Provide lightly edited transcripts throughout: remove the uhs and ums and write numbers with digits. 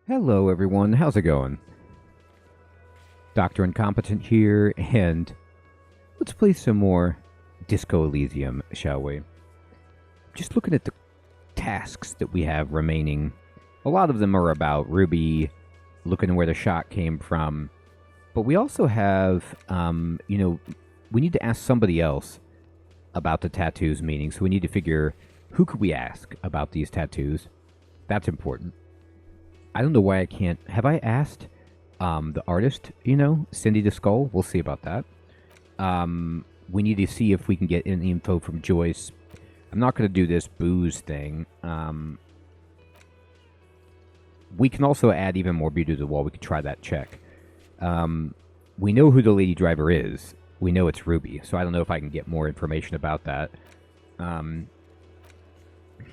Hello everyone, how's it going? Dr. Incompetent here, and let's play some more Disco Elysium, shall we? Just looking at the tasks that we have remaining. A lot of them are about Ruby, looking at where the shot came from. But we also have, we need to ask somebody else about the tattoos meaning. So we need to figure, who could we ask about these tattoos? That's important. I don't know why I can't. Have I asked the artist, Cindy the Skull? We'll see about that. We need to see if we can get any info from Joyce. I'm not going to do this booze thing. We can also add even more beauty to the wall. We could try that check. We know who the lady driver is. We know it's Ruby, so I don't know if I can get more information about that. And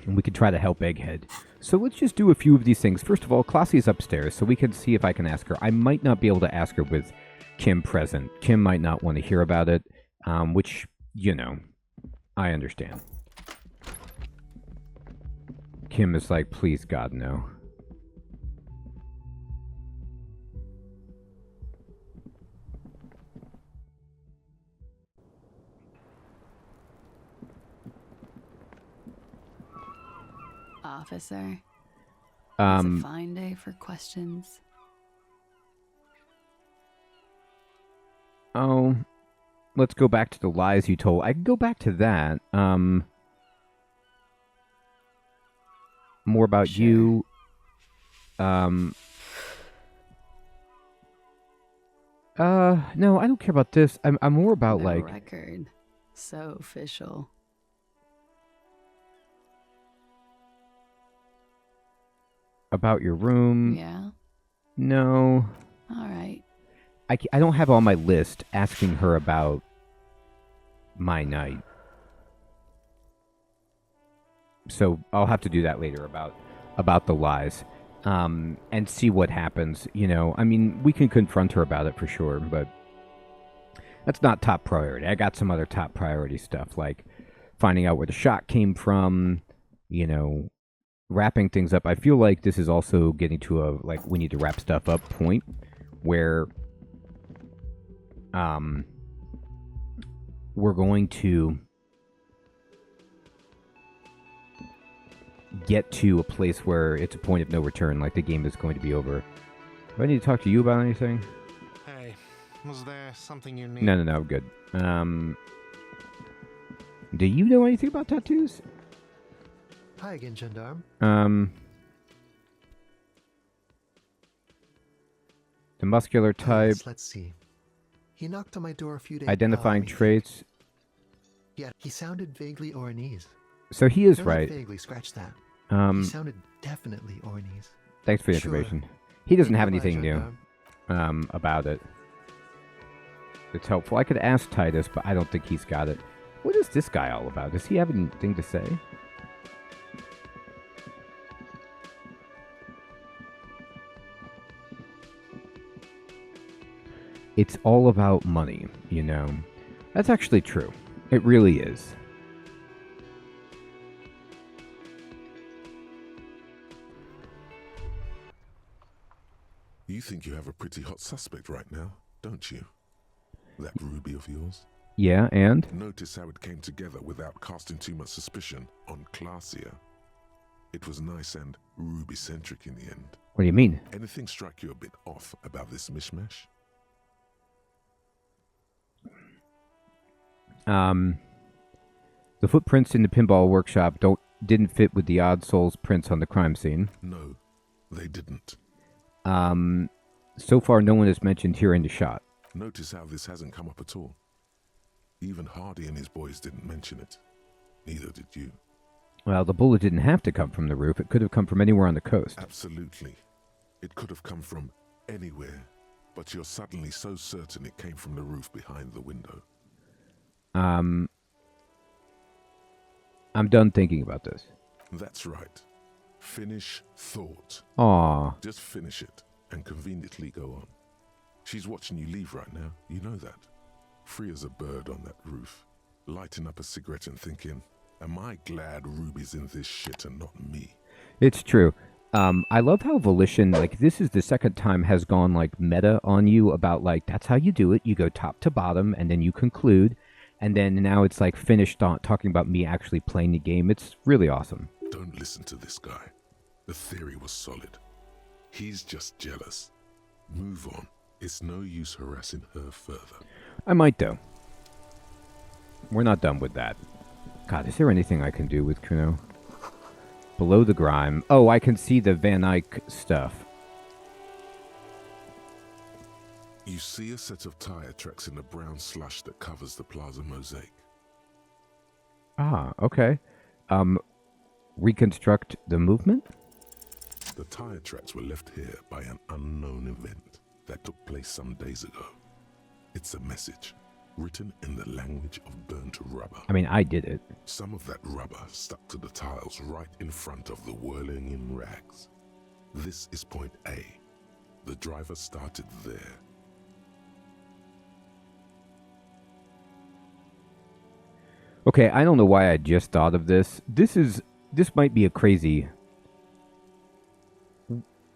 we could try to help Egghead. So let's just do a few of these things. First of all, Classy is upstairs, so we can see if I can ask her. I might not be able to ask her with Kim present. Kim might not want to hear about it, which, I understand. Kim is like, please, God, no. Officer, it's a fine day for questions. Oh, let's go back to the lies you told. I can go back to that. More about you. No, I don't care about this. I'm more about No like record. So official. about your room. Yeah? No. All right. I don't have on my list asking her about my night. So I'll have to do that later about the lies. And see what happens, I mean, we can confront her about it for sure, but that's not top priority. I got some other top priority stuff, like finding out where the shot came from, wrapping things up. I feel like this is also getting to a, we need to wrap stuff up point where we're going to get to a place where it's a point of no return, like the game is going to be over. Do I need to talk to you about anything? Hey, was there something you need? No, I'm good. Do you know anything about tattoos? Hi again, Gendarme. The muscular type. Yes, let's see. He knocked on my door a few days. Identifying traits. Yeah, he sounded vaguely Oranese. So he is Not right. Vaguely, scratch that. He sounded definitely Oranese. Thanks for the information. He doesn't have anything new Gendarme. about it. It's helpful. I could ask Titus, but I don't think he's got it. What is this guy all about? Does he have anything to say? It's all about money, That's actually true. It really is. You think you have a pretty hot suspect right now, don't you? That Ruby of yours? Yeah, and? Notice how it came together without casting too much suspicion on Clasia. It was nice and Ruby-centric in the end. What do you mean? Anything strike you a bit off about this mishmash? The footprints in the pinball workshop didn't fit with the Odd Souls prints on the crime scene. No, they didn't. So far no one has mentioned hearing the shot. Notice how this hasn't come up at all. Even Hardy and his boys didn't mention it. Neither did you. Well, the bullet didn't have to come from the roof. It could have come from anywhere on the coast. Absolutely. It could have come from anywhere, but you're suddenly so certain it came from the roof behind the window. I'm done thinking about this. That's right. Finish thought. Aw. Just finish it and conveniently go on. She's watching you leave right now. You know that. Free as a bird on that roof, lighting up a cigarette and thinking, am I glad Ruby's in this shit and not me? It's true. I love how Volition, like, this is the second time has gone, like, meta on you about, like, that's how you do it. You go top to bottom, and then you conclude. And then now it's, like, finished on talking about me actually playing the game. It's really awesome. Don't listen to this guy. The theory was solid. He's just jealous. Move on. It's no use harassing her further. I might, though. We're not done with that. God, is there anything I can do with Kuno? Below the grime. Oh, I can see the Van Eyck stuff. You see a set of tire tracks in the brown slush that covers the plaza mosaic. Ah, okay. Reconstruct the movement? The tire tracks were left here by an unknown event that took place some days ago. It's a message, written in the language of burnt rubber. I mean, I did it. Some of that rubber stuck to the tiles right in front of the whirling in rags. This is point A. The driver started there. Okay, I don't know why I just thought of this. This might be a crazy...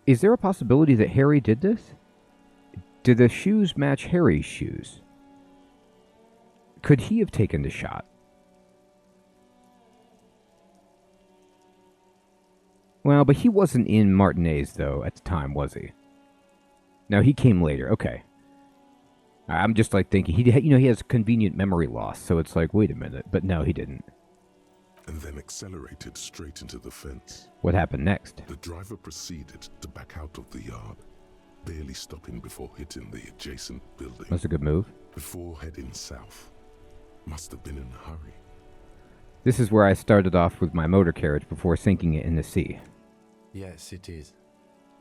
Is there a possibility that Harry did this? Did the shoes match Harry's shoes? Could he have taken the shot? Well, but he wasn't in Martinez, though, at the time, was he? No, he came later. Okay. I'm just, like, thinking, he has convenient memory loss, so it's like, wait a minute. But no, he didn't. And then accelerated straight into the fence. What happened next? The driver proceeded to back out of the yard, barely stopping before hitting the adjacent building. That's a good move. Before heading south. Must have been in a hurry. This is where I started off with my motor carriage before sinking it in the sea. Yes, it is.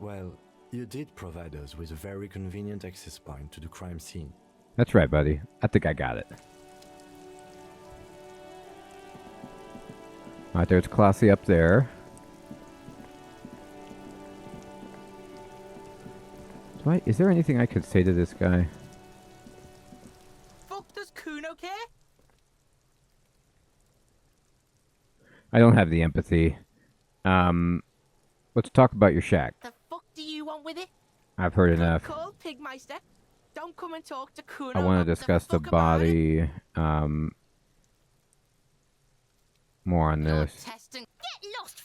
Well, you did provide us with a very convenient access point to the crime scene. That's right, buddy. I think I got it. Alright, there's Colossi up there. Is there anything I could say to this guy? Fuck, does Kuno care? I don't have the empathy. Let's talk about your shack. The fuck do you want with it? I've heard enough. Call Pigmeister. Don't come and talk to Kuno. I want to discuss the body. More on this. Get lost.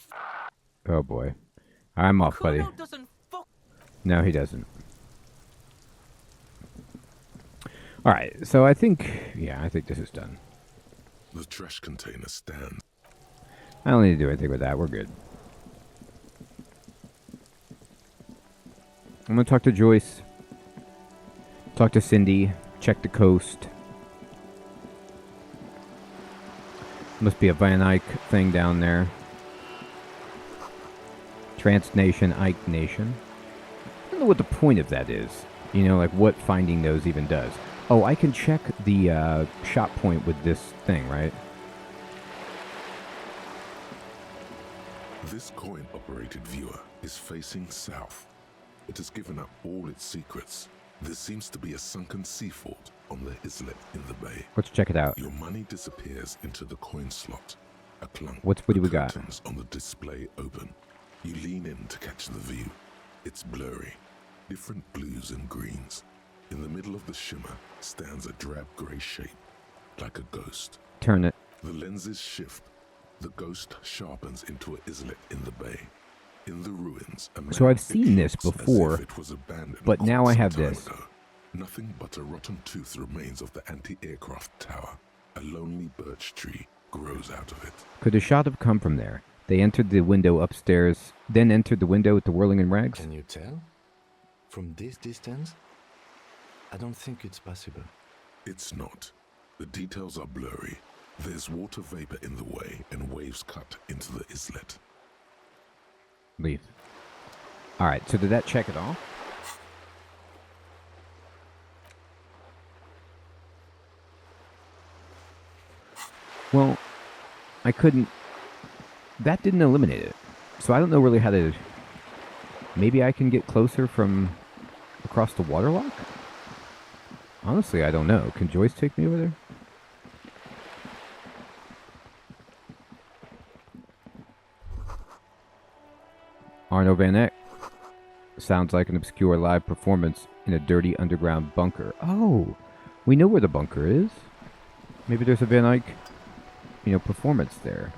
Oh boy. I'm off, buddy. Kuno doesn't fuck. No, he doesn't. Alright, so I think this is done. The trash container stands. I don't need to do anything with that. We're good. I'm going to talk to Joyce. Talk to Cindy. Check the coast. Must be a Van Eyck thing down there. Trans-Nation, Ike Nation. I don't know what the point of that is. You know, like what finding those even does. Oh, I can check the shot point with this thing, right? This coin-operated viewer is facing south. It has given up all its secrets. There seems to be a sunken sea fort on the islet in the bay. Let's check it out. Your money disappears into the coin slot. A clunk. What do we got? Curtains on the display open. You lean in to catch the view. It's blurry. Different blues and greens. In the middle of the shimmer stands a drab grey shape, like a ghost. Turn it. The lenses shift. The ghost sharpens into an islet in the bay. In the ruins, so I've seen this before, but now I have this. Nothing but a rotten tooth remains of the anti-aircraft tower. A lonely birch tree grows out of it. Could a shot have come from there? They entered the window upstairs, then entered the window with the whirling in rags? Can you tell? From this distance? I don't think it's possible. It's not. The details are blurry. There's water vapor in the way, and waves cut into the islet. Leave. Alright, so did that check it off? Well, I couldn't... That didn't eliminate it. So I don't know really how to... Maybe I can get closer from across the waterlock? Honestly, I don't know. Can Joyce take me over there? Arno Van Eck. Sounds like an obscure live performance in a dirty underground bunker. Oh, we know where the bunker is. Maybe there's a Van Eyck, performance there.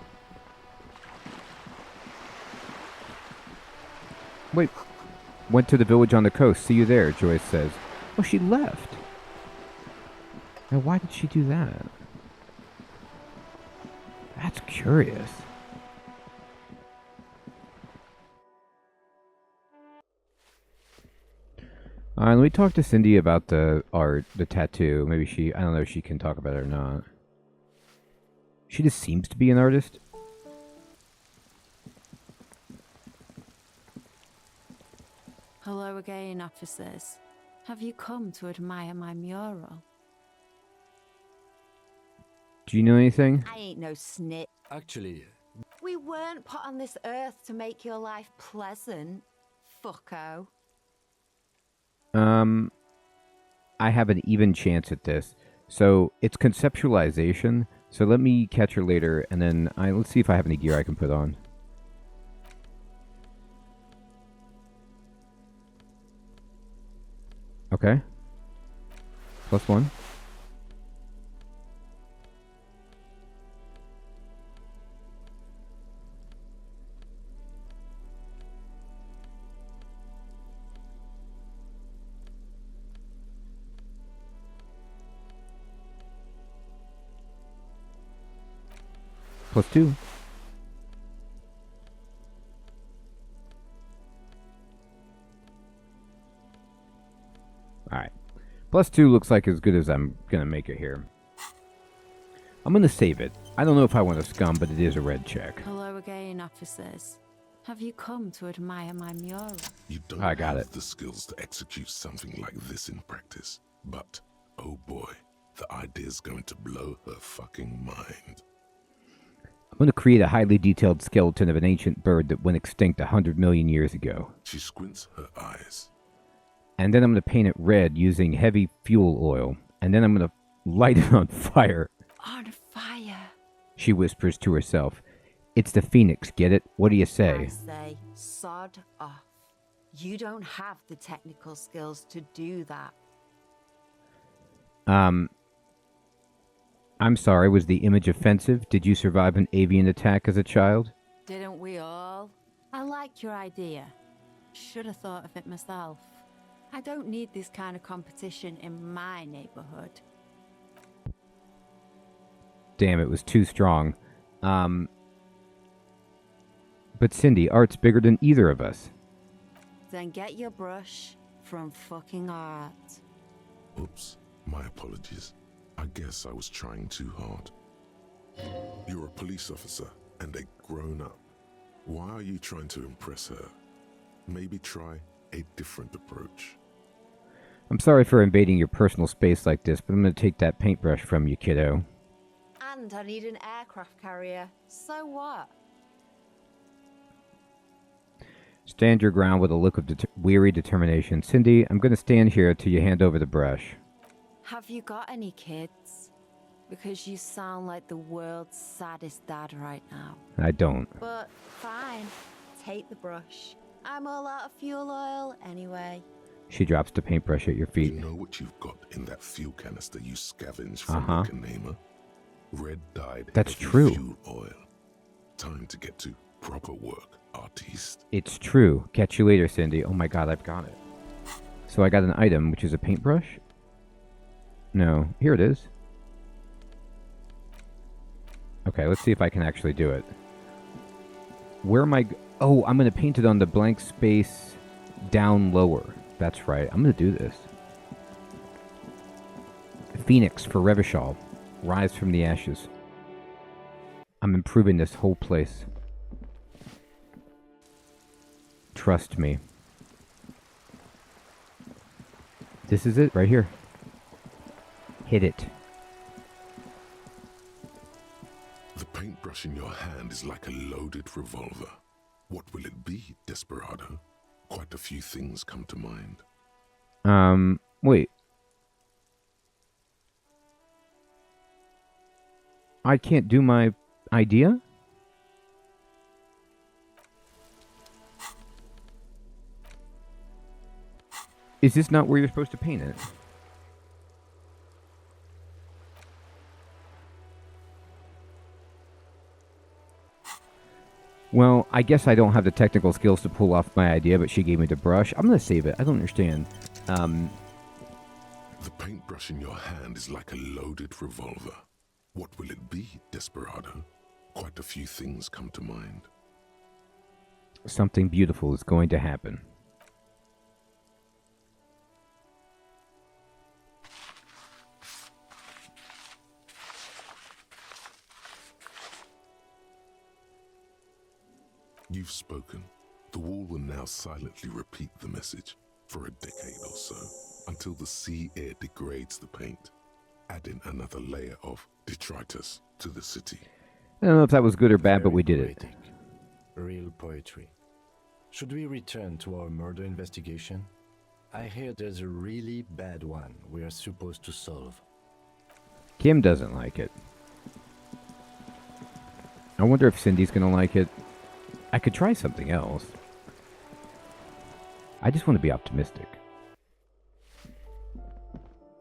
Wait. Went to the village on the coast. See you there, Joyce says. Oh, she left. Now, why did she do that? That's curious. Let me talk to Cindy about the art, the tattoo. Maybe I don't know if she can talk about it or not. She just seems to be an artist. Hello again, officers. Have you come to admire my mural? Do you know anything? I ain't no snit. Actually, We weren't put on this earth to make your life pleasant, fucko. I have an even chance at this. So, it's conceptualization. So let me catch her later, and then let's see if I have any gear I can put on. Okay. +1. +2. Alright. +2 looks like as good as I'm gonna make it here. I'm gonna save it. I don't know if I want to scum, but it is a red check. Hello again, officers. Have you come to admire my mural? You don't I got have it. the skills to execute something like this in practice. But, oh boy, the idea's going to blow her fucking mind. I'm gonna create a highly detailed skeleton of an ancient bird that went extinct 100 million years ago. She squints her eyes. And then I'm gonna paint it red using heavy fuel oil. And then I'm gonna light it on fire. On fire. She whispers to herself. It's the Phoenix, get it? What do you I say? say, sod off. You don't have the technical skills to do that. I'm sorry, was the image offensive? Did you survive an avian attack as a child? Didn't we all? I like your idea. Should have thought of it myself. I don't need this kind of competition in my neighborhood. Damn, it was too strong. But Cindy, art's bigger than either of us. Then get your brush from fucking art. Oops, my apologies. I guess I was trying too hard. You're a police officer and a grown-up. Why are you trying to impress her? Maybe try a different approach. I'm sorry for invading your personal space like this, but I'm gonna take that paintbrush from you, kiddo. And I need an aircraft carrier. So what? Stand your ground with a look of weary determination. Cindy, I'm gonna stand here till you hand over the brush. Have you got any kids? Because you sound like the world's saddest dad right now. I don't. But fine, take the brush. I'm all out of fuel oil anyway. She drops the paintbrush at your feet. You know what you've got in that fuel canister you scavenged from the Kanema? Red dyed That's heavy true. fuel oil. Time to get to proper work, artiste. It's true. Catch you later, Cindy. Oh my god, I've got it. So I got an item, which is a paintbrush? No. Here it is. Okay, let's see if I can actually do it. Where am I... Oh, I'm going to paint it on the blank space down lower. That's right. I'm going to do this. Phoenix for Revachol. Rise from the ashes. I'm improving this whole place. Trust me. This is it right here. Hit it. The paintbrush in your hand is like a loaded revolver. What will it be, Desperado? Quite a few things come to mind. Wait. I can't do my idea? Is this not where you're supposed to paint it? Well, I guess I don't have the technical skills to pull off my idea, but she gave me the brush. I'm gonna save it. I don't understand. The paintbrush in your hand is like a loaded revolver. What will it be, Desperado? Quite a few things come to mind. Something beautiful is going to happen. You've spoken. The wall will now silently repeat the message for a decade or so, until the sea air degrades the paint, adding another layer of detritus to the city. I don't know if that was good or bad, but we did it. Poetic. Real poetry. Should we return to our murder investigation? I hear there's a really bad one we are supposed to solve. Kim doesn't like it. I wonder if Cindy's gonna like it. I could try something else. I just want to be optimistic.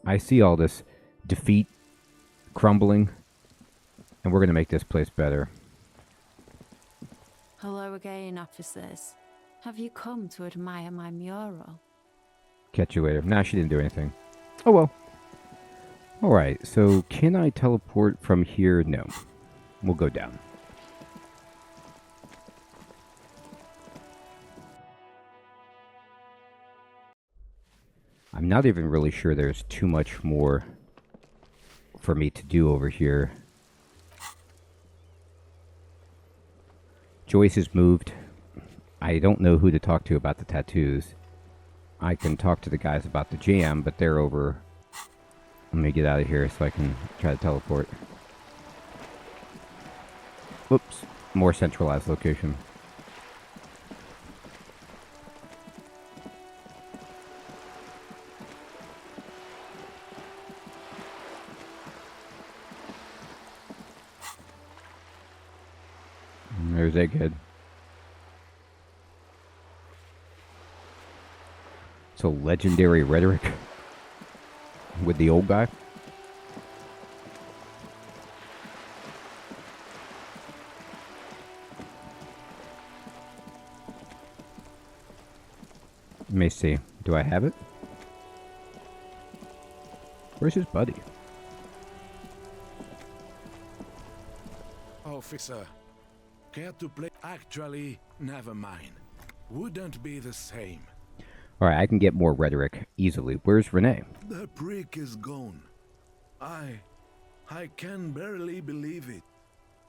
I see all this defeat, crumbling, and we're going to make this place better. Hello again, officers. Have you come to admire my mural? Catch you later. Nah, she didn't do anything. Oh well. Alright, so can I teleport from here? No. We'll go down. I'm not even really sure there's too much more for me to do over here. Joyce has moved. I don't know who to talk to about the tattoos. I can talk to the guys about the jam, but they're over. Let me get out of here so I can try to teleport. Whoops. More centralized location. There's Egghead. So legendary rhetoric with the old guy. Let me see. Do I have it? Where's his buddy? Officer, care to play? Actually, never mind. Wouldn't be the same. Alright, I can get more rhetoric easily. Where's Renee? The prick is gone. I can barely believe it.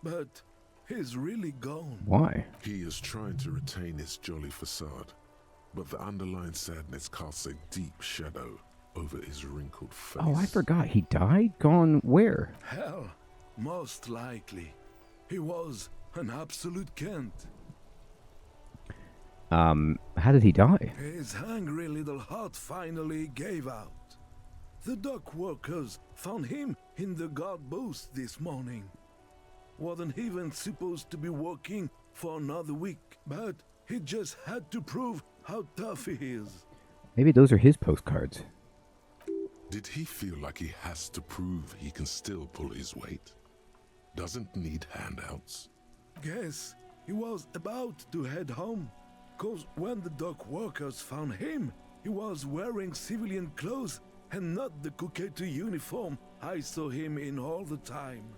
But he's really gone. Why? He is trying to retain his jolly facade, but the underlying sadness casts a deep shadow over his wrinkled face. Oh, I forgot. He died? Gone where? Hell, most likely. He was an absolute Kent. How did he die? His hungry little heart finally gave out. The dock workers found him in the guard booth this morning. Wasn't even supposed to be working for another week, but he just had to prove how tough he is. Maybe those are his postcards. Did he feel like he has to prove he can still pull his weight? Doesn't need handouts? Guess he was about to head home. 'Cause when the dock workers found him, he was wearing civilian clothes and not the Kuketu uniform I saw him in all the time.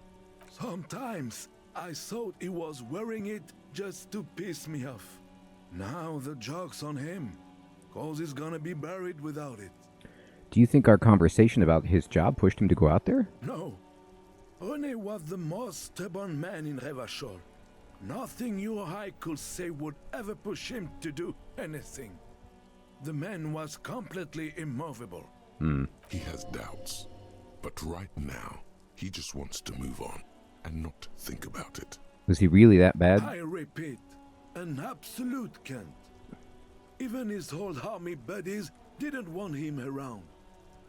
Sometimes I thought he was wearing it just to piss me off. Now the joke's on him, 'cause he's gonna be buried without it. Do you think our conversation about his job pushed him to go out there? No. René was the most stubborn man in Revachol. Nothing you or I could say would ever push him to do anything. The man was completely immovable. He has doubts, but right now, he just wants to move on and not think about it. Was he really that bad? I repeat, an absolute Kent. Even his old army buddies didn't want him around.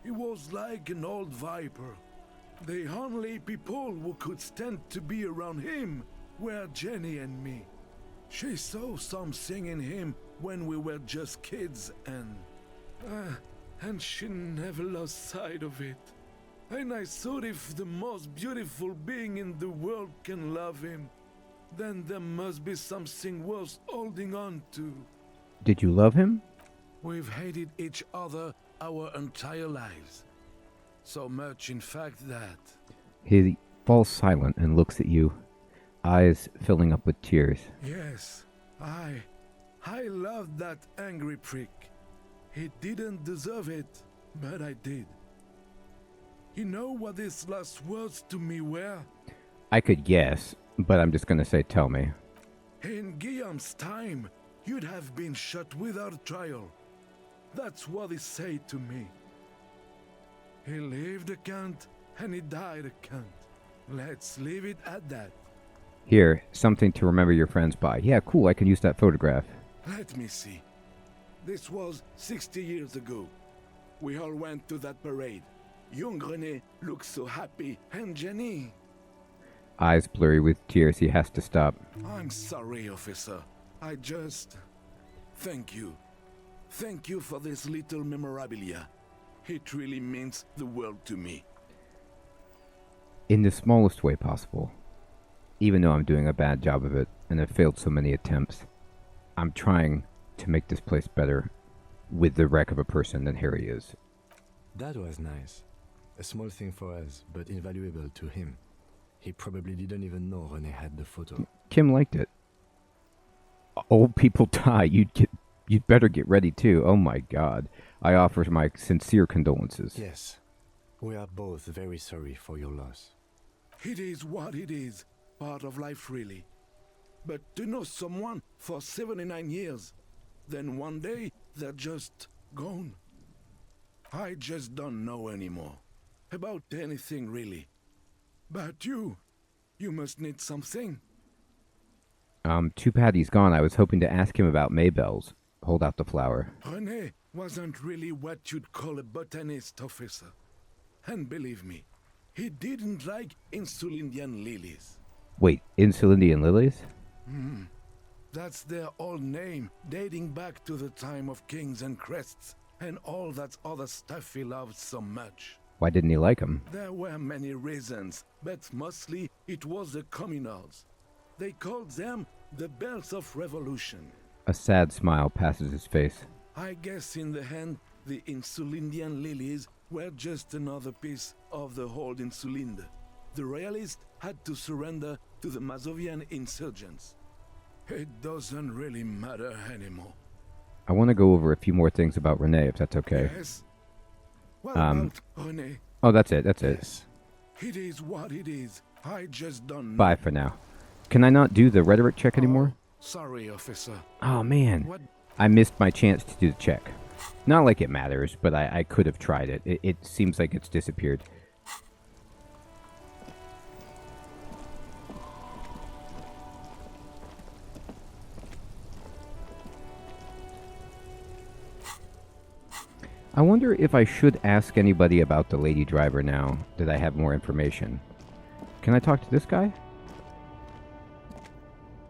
He was like an old viper. The only people who could stand to be around him were Jenny and me. She saw something in him when we were just kids, and and she never lost sight of it. And I thought if the most beautiful being in the world can love him, then there must be something worth holding on to. Did you love him? We've hated each other our entire lives. So much, in fact, that... He falls silent and looks at you, eyes filling up with tears. Yes, I loved that angry prick. He didn't deserve it, but I did. You know what his last words to me were? I could guess, but I'm just gonna say tell me. In Guillaume's time, you'd have been shot without trial. That's what he said to me. He lived a cunt, and he died a cunt. Let's leave it at that. Here, something to remember your friends by. Yeah, cool, I can use that photograph. Let me see. This was 60 years ago. We all went to that parade. Young René looked so happy, and Jenny... Eyes blurry with tears, he has to stop. I'm sorry, officer. I just... Thank you. Thank you for this little memorabilia. It really means the world to me. In the smallest way possible. Even though I'm doing a bad job of it, and have failed so many attempts, I'm trying to make this place better with the wreck of a person that Harry is. That was nice. A small thing for us, but invaluable to him. He probably didn't even know René had the photo. Kim liked it. Old people die. You'd better get ready too. Oh my god. I offer my sincere condolences. Yes. We are both very sorry for your loss. It is what it is. Part of life, really. But to know someone for 79 years, then one day they're just gone. I just don't know anymore. About anything, really. But you must need something. Too bad he's gone. I was hoping to ask him about Maybells. Hold out the flower. René wasn't really what you'd call a botanist, officer. And believe me, he didn't like Insulindian lilies. Wait, Insulindian lilies? That's their old name, dating back to the time of kings and crests, and all that other stuff he loved so much. Why didn't he like him? There were many reasons, but mostly it was the communals. They called them the Bells of Revolution. A sad smile passes his face. I guess in the end, the Insulindian lilies were just another piece of the whole Insulinde. The royalists had to surrender to the Mazovian insurgents. It doesn't really matter anymore. I want to go over a few more things about René, if that's okay. Yes? What about René? Oh, that's it, that's it. Yes. It is what it is. I just don't know. Bye for now. Can I not do the rhetoric check anymore? Sorry, officer. Oh, man. What? I missed my chance to do the check. Not like it matters, but I could have tried it. It seems like it's disappeared. I wonder if I should ask anybody about the lady driver now that I have more information. Can I talk to this guy?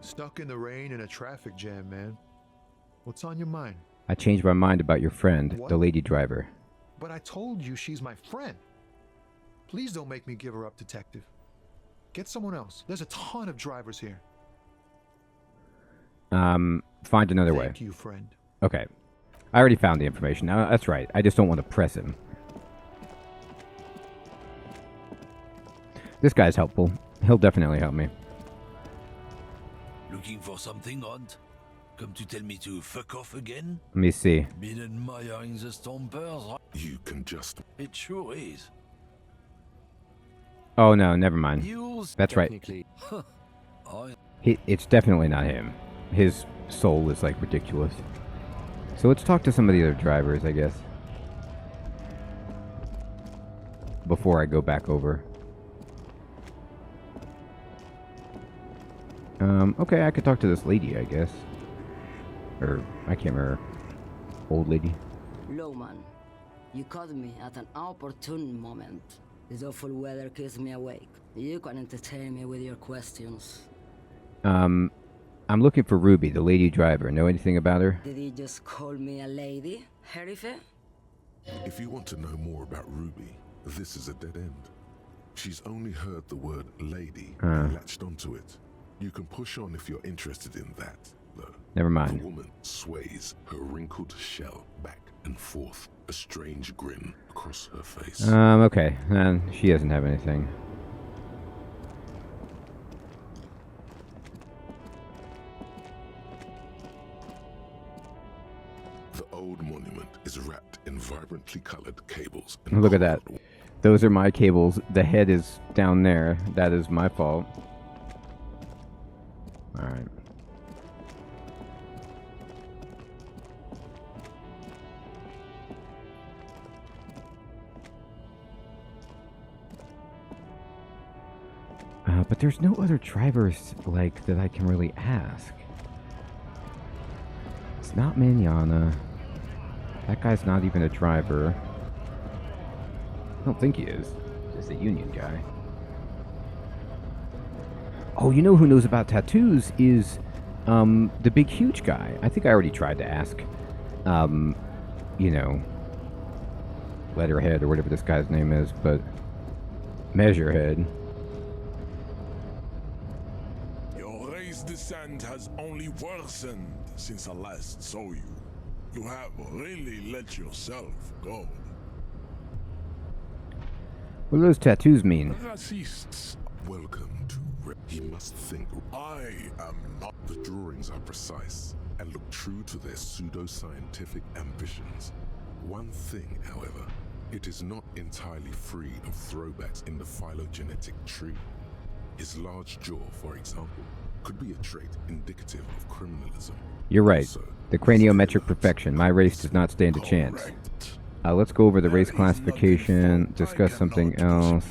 Stuck in the rain in a traffic jam, man. What's on your mind? I changed my mind about your friend, What? the lady driver. But I told you she's my friend. Please don't make me give her up, detective. Get someone else. There's a ton of drivers here. Find another way. Thank you, friend. Okay. I already found the information. Now, that's right. I just don't want to press him. This guy's helpful. He'll definitely help me. Looking for something, Hunt? Come to tell me to fuck off again? Let me see. Been admiring the stompers, right? You can just... It sure is. Oh, no, never mind. Yours? That's right. Technically, It's definitely not him. His soul is, like, ridiculous. So let's talk to some of the other drivers, I guess. Before I go back over. Okay, I could talk to this lady, I guess. Or, I can't remember. Old lady. Lowman, you caught me at an opportune moment. This awful weather keeps me awake. You can entertain me with your questions. I'm looking for Ruby, the lady driver. Know anything about her? Did you just call me a lady, Herife? If you want to know more about Ruby, this is a dead end. She's only heard the word lady and latched onto it. You can push on if you're interested in that, though. Never mind. The woman sways her wrinkled shell back and forth, a strange grin across her face. Okay. She doesn't have anything. The old monument is wrapped in vibrantly colored cables. And Look at that. Those are my cables. The head is down there. That is my fault. Alright. But there's no other drivers, like, that I can really ask. It's not Manana. That guy's not even a driver. I don't think he is. Just a union guy. Oh, you know who knows about tattoos is the big huge guy. I think I already tried to ask, you know, Letterhead or whatever this guy's name is, but Measurehead. Your race descent has only worsened since I last saw you. You have really let yourself go. What do those tattoos mean? Racists. Welcome to He must think. I am not. The drawings are precise and look true to their pseudo-scientific ambitions. One thing, however, it is not entirely free of throwbacks in the phylogenetic tree. His large jaw, for example, could be a trait indicative of criminalism. You're right. Also, The craniometric perfection. My race does not stand a chance. Let's go over the race classification, discuss something else.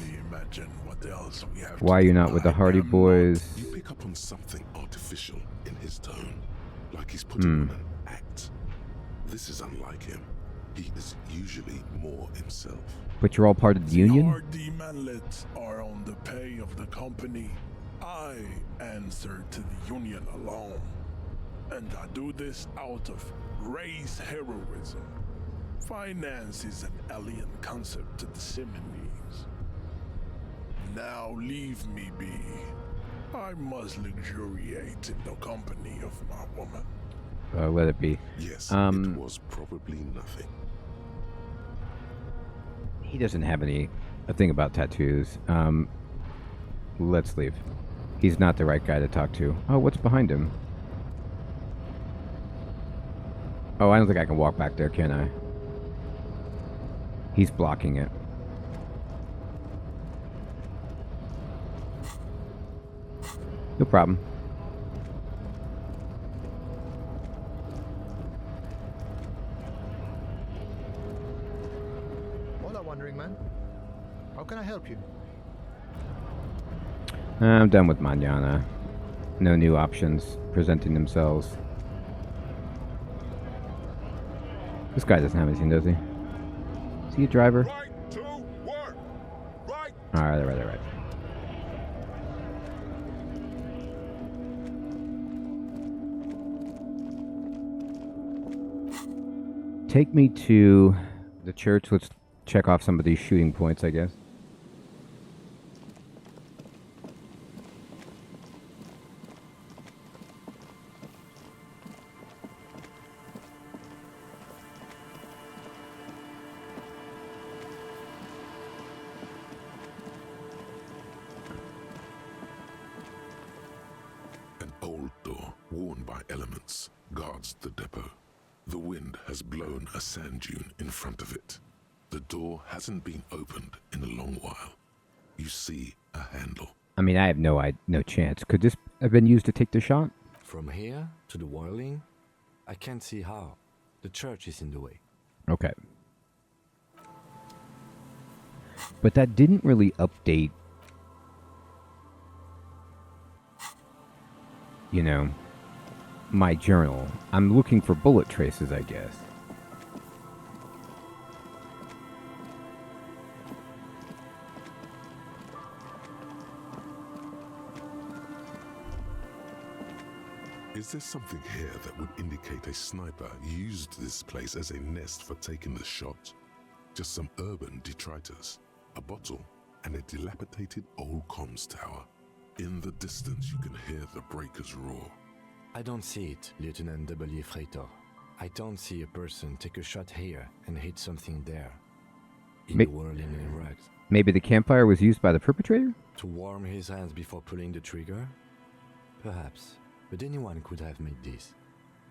Why are you not with the Hardy Boys? You pick up on something artificial in his tone, like he's putting on an act. This is unlike him. He is usually more himself. But you're all part of the union? RD manlets are on the pay of the company. I answer to the union alone. And I do this out of race heroism. Finance is an alien concept to the Simonees. Now leave me be. I must luxuriate in the company of my woman. Let it be. Yes, it was probably nothing. He doesn't have a thing about tattoos. Let's leave. He's not the right guy to talk to. Oh, what's behind him? Oh, I don't think I can walk back there, can I? He's blocking it. No problem. Hola, Wandering Man. How can I help you? I'm done with Manana. No new options presenting themselves. This guy doesn't have anything, does he? Is he a driver? Right to work. Right. Alright. Take me to the church. Let's check off some of these shooting points, I guess. An old door, worn by elements, guards the depot. The wind has blown a sand dune in front of it. The door hasn't been opened in a long while. You see a handle. I mean, I have no chance. Could this have been used to take the shot? From here to the whirling, I can't see how. The church is in the way. Okay. But that didn't really update, you know, my journal. I'm looking for bullet traces, I guess. Is there something here that would indicate a sniper used this place as a nest for taking the shot? just some urban detritus, a bottle, and a dilapidated old comms tower. In the distance, you can hear the breakers roar. I don't see it, Lieutenant W. Freitor. I don't see a person take a shot here and hit something there. In the whirling in rags. Maybe the campfire was used by the perpetrator? To warm his hands before pulling the trigger? Perhaps. But anyone could have made this.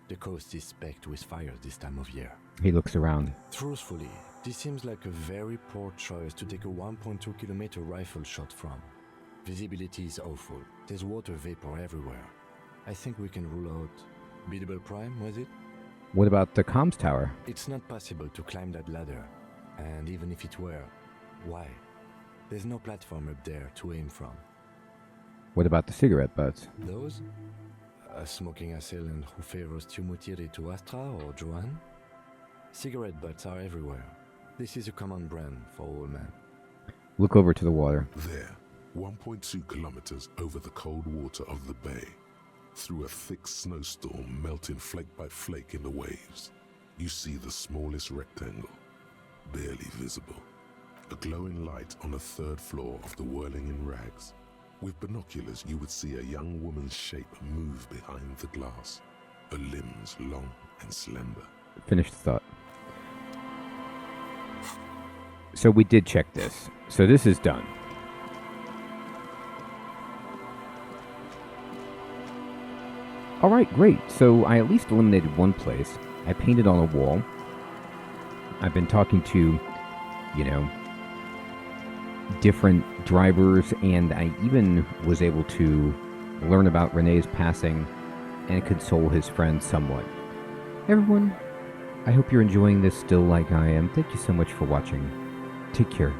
The coast is specked with fires this time of year. He looks around. Truthfully, this seems like a very poor choice to take a 1.2 kilometer rifle shot from. Visibility is awful. There's water vapor everywhere. I think we can rule out Biddable Prime, was it? What about the comms tower? It's not possible to climb that ladder. And even if it were, why? There's no platform up there to aim from. What about the cigarette butts? Those? A smoking assailant who favors Tumutiri to Astra or Joan? Cigarette butts are everywhere. This is a common brand for all men. Look over to the water. There, 1.2 kilometers over the cold water of the bay, through a thick snowstorm melting flake by flake in the waves, you see the smallest rectangle, barely visible. A glowing light on the third floor of the whirling in rags. With binoculars, you would see a young woman's shape move behind the glass, her limbs long and slender. Finish the thought. So we did check this. So this is done. Alright, great. So I at least eliminated one place. I painted on a wall. I've been talking to, different drivers, and I even was able to learn about Renee's passing and console his friend somewhat. Everyone, I hope you're enjoying this still like I am. Thank you so much for watching. Take care.